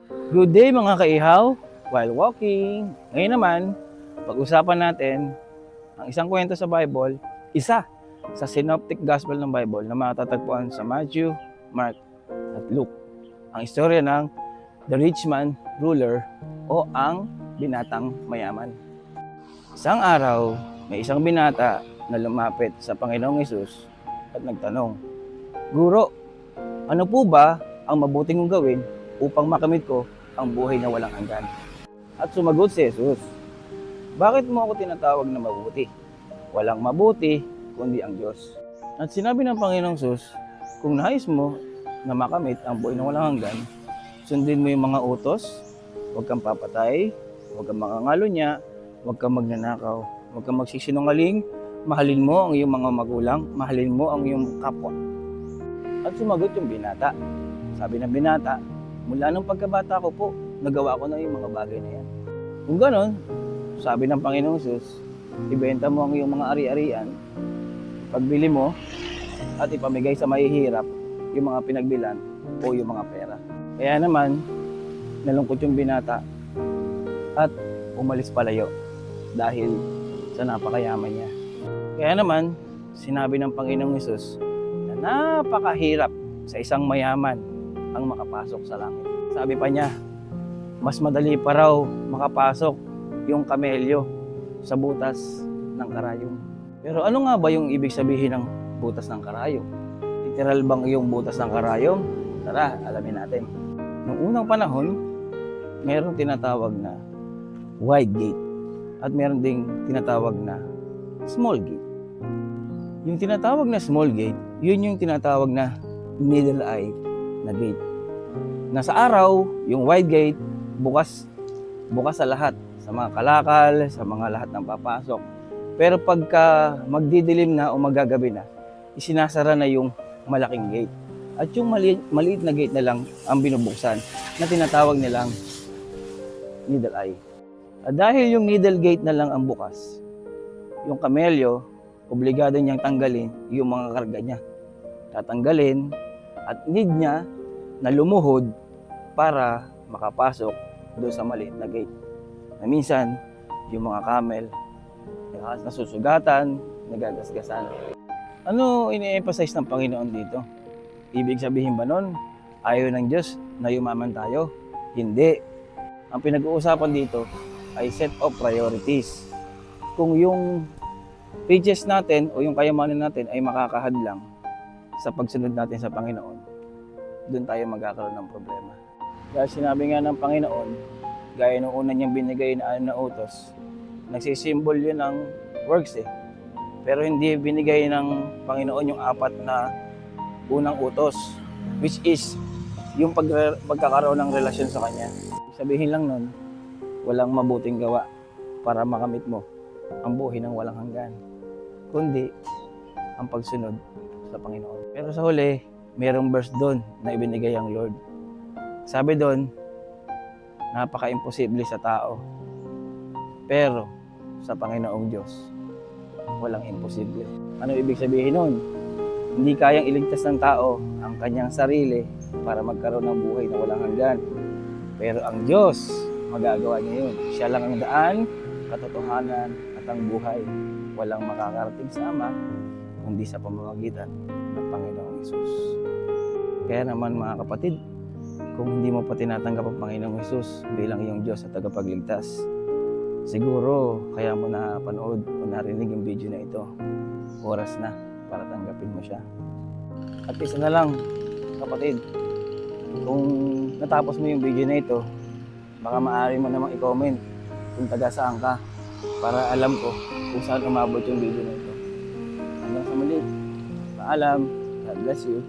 Good day mga kaihaw, while walking. Ngayon naman, pag-usapan natin ang isang kwento sa Bible, isa sa synoptic gospel ng Bible na matatagpuan sa Matthew, Mark at Luke. Ang istorya ng The Rich Man Ruler o ang binatang mayaman. Isang araw, may isang binata na lumapit sa Panginoong Hesus at nagtanong, "Guro, ano po ba ang mabuting kong gawin upang makamit ko ang buhay na walang hanggan?" At sumagot si Jesus, "Bakit mo ako tinatawag na mabuti? Walang mabuti kundi ang Diyos." At sinabi ng Panginoong Jesus, kung nais mo na makamit ang buhay na walang hanggan, sundin mo yung mga utos, huwag kang papatay, huwag kang mangangalunya, huwag kang magnanakaw, huwag kang magsisinungaling, mahalin mo ang iyong mga magulang, mahalin mo ang iyong kapwa. At sumagot yung binata. Sabi ng binata, "Mula nung pagkabata ko po, nagawa ko na yung mga bagay na yan." Kung ganon, sabi ng Panginoong Sus, ibenta mo ang iyong mga ari-arian, pagbili mo, at ipamigay sa mahihirap yung mga pinagbilan o yung mga pera. Kaya naman, nalungkot yung binata at umalis palayo dahil sa napakayaman niya. Kaya naman, sinabi ng Panginoong Hesus na napakahirap sa isang mayaman ang makapasok sa langit. Sabi pa niya, mas madali pa raw makapasok yung kamelyo sa butas ng karayom. Pero ano nga ba yung ibig sabihin ng butas ng karayom? Literal bang yung butas ng karayom? Tara, alamin natin. Noong unang panahon, mayroong tinatawag na wide gate at mayroon ding tinatawag na small gate. Yung tinatawag na small gate, yun yung tinatawag na middle eye na gate. Na sa araw, yung wide gate, bukas sa lahat, sa mga kalakal, sa mga lahat ng papasok. Pero pagka magdidilim na o magagabi na, isinasara na yung malaking gate. At yung maliit na gate na lang ang binubuksan na tinatawag nilang middle eye. At dahil yung middle gate na lang ang bukas, yung kamelyo, obligado niyang tanggalin yung mga karga niya. Tatanggalin at need niya na lumuhod para makapasok doon sa maliit na gate. Na minsan, yung mga camel, nasusugatan, nagagasgasan. Ano ini-emphasize ng Panginoon dito? Ibig sabihin ba nun, ayaw ng Diyos na yumaman tayo? Hindi. Ang pinag-uusapan dito ay set of priorities. Kung yung riches natin o yung kayamanan natin ay makakahadlang sa pagsunod natin sa Panginoon, doon tayo magkakaroon ng problema. Dahil sinabi nga ng Panginoon, gaya ng una niyang binigay na utos, nagsisimbol yun ng works Pero hindi binigay ng Panginoon yung apat na unang utos, which is yung pagkakaroon ng relasyon sa Kanya. Sabihin lang nun, walang mabuting gawa para makamit mo ang buhay ng walang hanggan, kundi ang pagsunod sa Panginoon. Pero sa huli, mayroong verse doon na ibinigay ang Lord. Sabi doon, napaka-imposible sa tao. Pero sa Panginoong Diyos, walang imposible. Ano ibig sabihin nun? Hindi kayang iligtas ng tao ang kanyang sarili para magkaroon ng buhay na walang hanggan. Pero ang Diyos, magagawa niya yun. Siya lang ang daan, katotohanan at ang buhay. Walang makakarating sa Ama, kundi sa pamamagitan ng Panginoong Hesus. Kaya naman mga kapatid, kung hindi mo pa tinatanggap ang Panginoong Hesus bilang iyong Diyos at tagapagligtas, siguro kaya mo na panood o narinig yung video na ito. Oras na para tanggapin mo siya. At isa na lang, kapatid, kung natapos mo yung video na ito, baka maaari mo namang i-comment kung taga saan ka para alam ko kung saan umabot yung video na ito. Hanggang sa muli, paalam, God bless you.